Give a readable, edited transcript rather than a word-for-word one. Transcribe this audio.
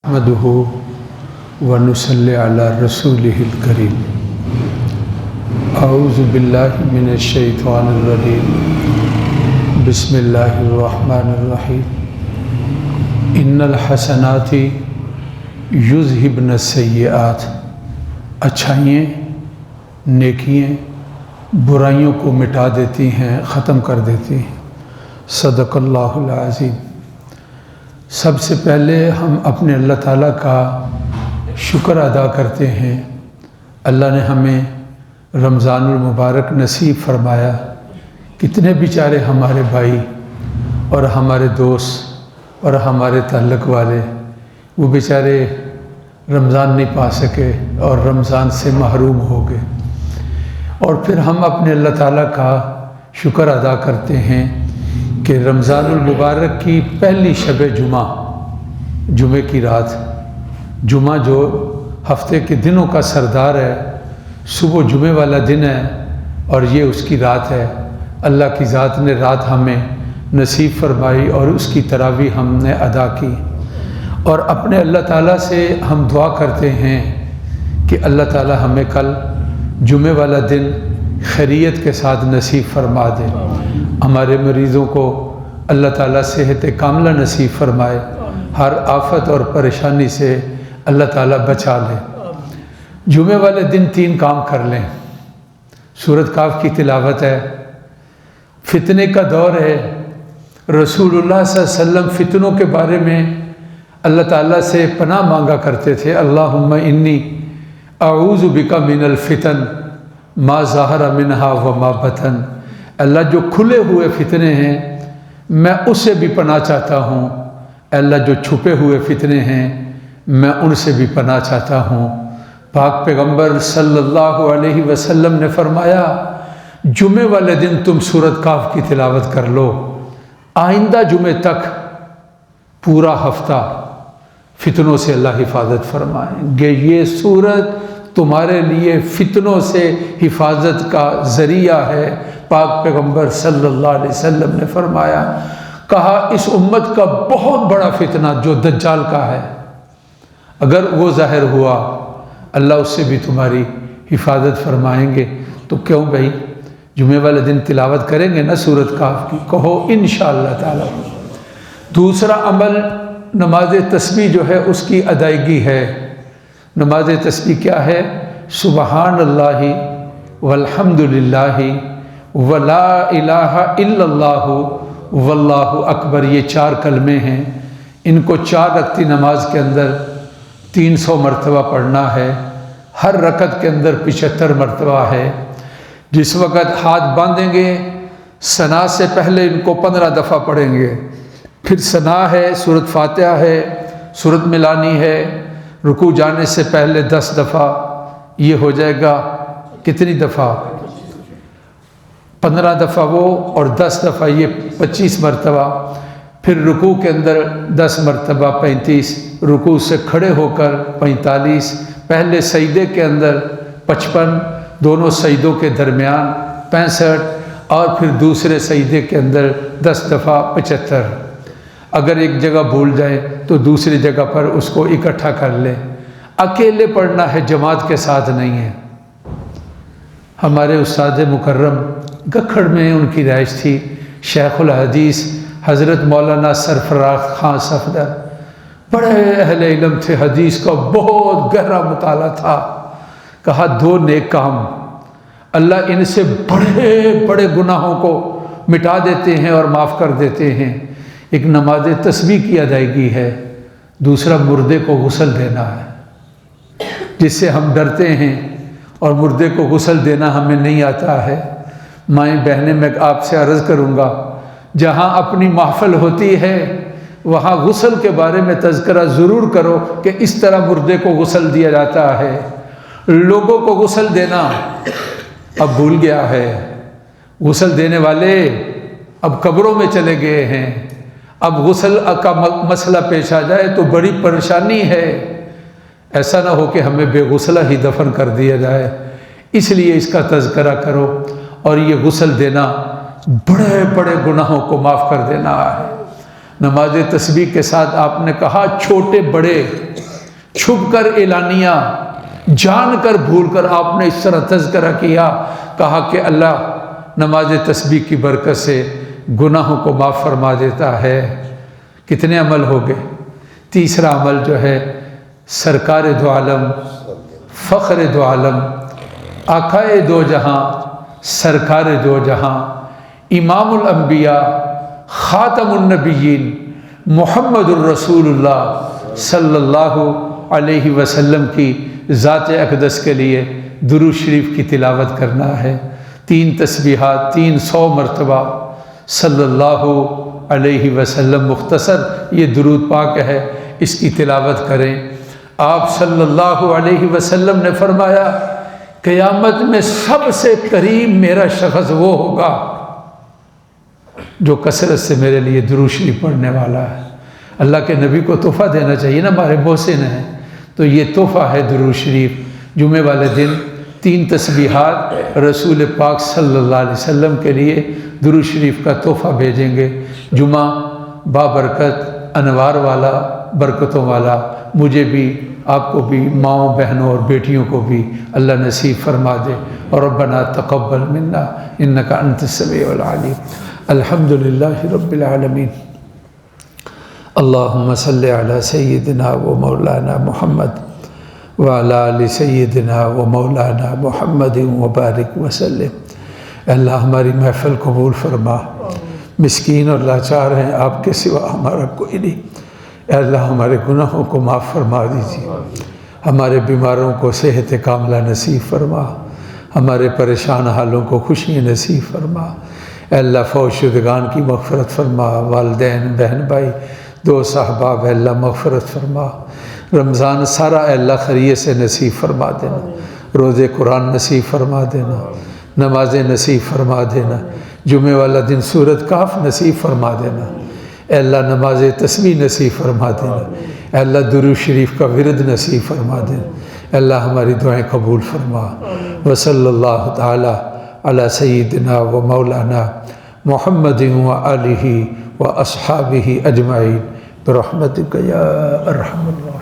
نحمده ونصلی علی رسوله الکریم اعوذ باللہ من الشیطان الرجیم بسم اللہ الرحمن الرحیم ان الحسنات یذہبن السیئات، اچھائیاں نیکیاں برائیوں کو مٹا دیتی ہیں، ختم کر دیتی ہیں۔ صدق اللہ العظیم۔ سب سے پہلے ہم اپنے اللہ تعالیٰ کا شکر ادا کرتے ہیں۔ اللہ نے ہمیں رمضان المبارک نصیب فرمایا۔ کتنے بیچارے ہمارے بھائی اور ہمارے دوست اور ہمارے تعلق والے وہ بیچارے رمضان نہیں پا سکے اور رمضان سے محروم ہو گئے، اور پھر ہم اپنے اللہ تعالیٰ کا شکر ادا کرتے ہیں کہ رمضان المبارک کی پہلی شب جمعہ کی رات، جمعہ جو ہفتے کے دنوں کا سردار ہے، صبح جمعہ والا دن ہے اور یہ اس کی رات ہے۔ اللہ کی ذات نے رات ہمیں نصیب فرمائی اور اس کی تراویح ہم نے ادا کی، اور اپنے اللہ تعالیٰ سے ہم دعا کرتے ہیں کہ اللہ تعالیٰ ہمیں کل جمعہ والا دن خیریت کے ساتھ نصیب فرما دے، ہمارے مریضوں کو اللہ تعالیٰ صحت کاملہ نصیب فرمائے، ہر آفت اور پریشانی سے اللہ تعالیٰ بچا لے۔ جمعہ والے دن 3 کام کر لیں۔ سورۃ کاف کی تلاوت ہے، فتنے کا دور ہے، رسول اللہ صلی اللہ علیہ وسلم فتنوں کے بارے میں اللہ تعالیٰ سے پناہ مانگا کرتے تھے۔ اللہم انی اعوذ بک من الفتن ما ظہر منہا وما بطن، اللہ جو کھلے ہوئے فتنے ہیں میں اس سے بھی پناہ چاہتا ہوں، اللہ جو چھپے ہوئے فتنے ہیں میں ان سے بھی پناہ چاہتا ہوں۔ پاک پیغمبر صلی اللہ علیہ وسلم نے فرمایا جمعے والے دن تم سورۃ کاف کی تلاوت کر لو، آئندہ جمعے تک پورا ہفتہ فتنوں سے اللہ حفاظت فرمائیں گے۔ یہ سورت تمہارے لیے فتنوں سے حفاظت کا ذریعہ ہے۔ پاک پیغمبر صلی اللہ علیہ وسلم نے فرمایا، کہا اس امت کا بہت بڑا فتنہ جو دجال کا ہے، اگر وہ ظاہر ہوا اللہ اس سے بھی تمہاری حفاظت فرمائیں گے۔ تو کیوں بھائی جمعے والے دن تلاوت کریں گے نا سورۃ کاف کی، کہو انشاءاللہ تعالی۔ دوسرا عمل نماز تسبیح جو ہے اس کی ادائیگی ہے۔ نماز تسبیح کیا ہے؟ سبحان اللہ والحمد للہ ولا الہ الا اللہ واللہ اکبر، یہ 4 کلمے ہیں۔ ان کو 4 رکعتی نماز کے اندر 300 مرتبہ پڑھنا ہے، ہر رکعت کے اندر 75 مرتبہ ہے۔ جس وقت ہاتھ باندھیں گے ثنا سے پہلے ان کو 15 دفعہ پڑھیں گے، پھر ثنا ہے، سورۃ فاتحہ ہے، سورۃ ملانی ہے، رکوع جانے سے پہلے 10 دفعہ، یہ ہو جائے گا کتنی دفعہ؟ 15 دفعہ وہ اور 10 دفعہ یہ 25 مرتبہ، پھر رکوع کے اندر 10 مرتبہ 35، رکوع سے کھڑے ہو کر 45، پہلے سجدے کے اندر 55، دونوں سجدوں کے درمیان 65، اور پھر دوسرے سجدے کے اندر 10 دفعہ 75۔ اگر ایک جگہ بھول جائے تو دوسری جگہ پر اس کو اکٹھا کر لیں۔ اکیلے پڑھنا ہے، جماعت کے ساتھ نہیں ہے۔ ہمارے استاد مکرم گکھڑ میں ان کی رہائش تھی، شیخ الحدیث حضرت مولانا سرفراز خان صفدر، بڑے اہل علم تھے، حدیث کا بہت گہرا مطالعہ تھا۔ کہا 2 نیک کام اللہ ان سے بڑے بڑے گناہوں کو مٹا دیتے ہیں اور معاف کر دیتے ہیں، ایک نماز تسبیح کی ادائیگی ہے، دوسرا مردے کو غسل دینا ہے، جس سے ہم ڈرتے ہیں اور مردے کو غسل دینا ہمیں نہیں آتا ہے۔ مائیں بہنیں، میں آپ سے عرض کروں گا جہاں اپنی محفل ہوتی ہے وہاں غسل کے بارے میں تذکرہ ضرور کرو کہ اس طرح مردے کو غسل دیا جاتا ہے۔ لوگوں کو غسل دینا اب بھول گیا ہے، غسل دینے والے اب قبروں میں چلے گئے ہیں، اب غسل کا مسئلہ پیش آ جائے تو بڑی پریشانی ہے۔ ایسا نہ ہو کہ ہمیں بے غسلہ ہی دفن کر دیا جائے، اس لیے اس کا تذکرہ کرو، اور یہ غسل دینا بڑے بڑے گناہوں کو معاف کر دینا ہے۔ نماز تسبیح کے ساتھ آپ نے کہا چھوٹے بڑے چھپ کر اعلانیہ جان کر بھول کر آپ نے اس طرح تذکرہ کیا، کہا کہ اللہ نماز تسبیح کی برکت سے گناہوں کو معاف فرما دیتا ہے۔ کتنے عمل ہو گئے؟ تیسرا عمل جو ہے سرکار دو عالم، فخر دو عالم، آقائے دو جہاں، سرکار دو جہاں، امام الانبیاء، خاتم النبیین، محمد الرسول اللہ صلی اللہ علیہ وسلم کی ذات اقدس کے لیے درود شریف کی تلاوت کرنا ہے۔ 3 تسبیحات 300 مرتبہ صلی اللہ علیہ وسلم، مختصر یہ درود پاک ہے، اس کی تلاوت کریں۔ آپ صلی اللہ علیہ وسلم نے فرمایا قیامت میں سب سے قریب میرا شخص وہ ہوگا جو کثرت سے میرے لیے درود شریف پڑھنے والا ہے۔ اللہ کے نبی کو تحفہ دینا چاہیے نا، ہمارے محسن ہیں، تو یہ تحفہ ہے درود شریف۔ جمعے والے دن 3 تسبیحات رسول پاک صلی اللہ علیہ وسلم کے لیے درود شریف کا تحفہ بھیجیں گے۔ جمعہ بابرکت، انوار والا، برکتوں والا، مجھے بھی، آپ کو بھی، ماؤں بہنوں اور بیٹیوں کو بھی اللہ نصیب فرما دے۔ اور ربنا تقبل منا انک انت السمیع العلیم۔ الحمدللہ رب العالمین۔ اللہم صلی علی سیدنا و مولانا محمد وعلی آل سیدنا و مولانا محمد وبارک وسلم۔ اے اللہ ہماری محفل قبول فرما، مسکین اور لاچار ہیں، آپ کے سوا ہمارا کوئی نہیں۔ اے اللہ ہمارے گناہوں کو معاف فرما دیجیے، ہمارے بیماروں کو صحت کاملہ نصیب فرما، ہمارے پریشان حالوں کو خوشی نصیب فرما۔ اے اللہ فوت شدگان کی مغفرت فرما، والدین، بہن بھائی، دوست احباب، اے اللہ مغفرت فرما۔ رمضان سارا اے اللہ خیریت سے نصیب فرما دینا، روزے قرآن نصیب فرما دینا، نمازیں نصیب فرما دینا، جمعے والا دن سورۃ کہف نصیب فرما دینا۔ اے اللہ نماز تسبیح نصیب فرما دینا، اے اللہ درود شریف کا ورد نصیب فرما دینا۔ اے اللہ ہماری دعائیں قبول فرما۔ وصلی اللہ تعالی علی سیدنا و مولانا محمد و آلہ و اصحابہ اجمعین برحمتک یا ارحم الراحمین۔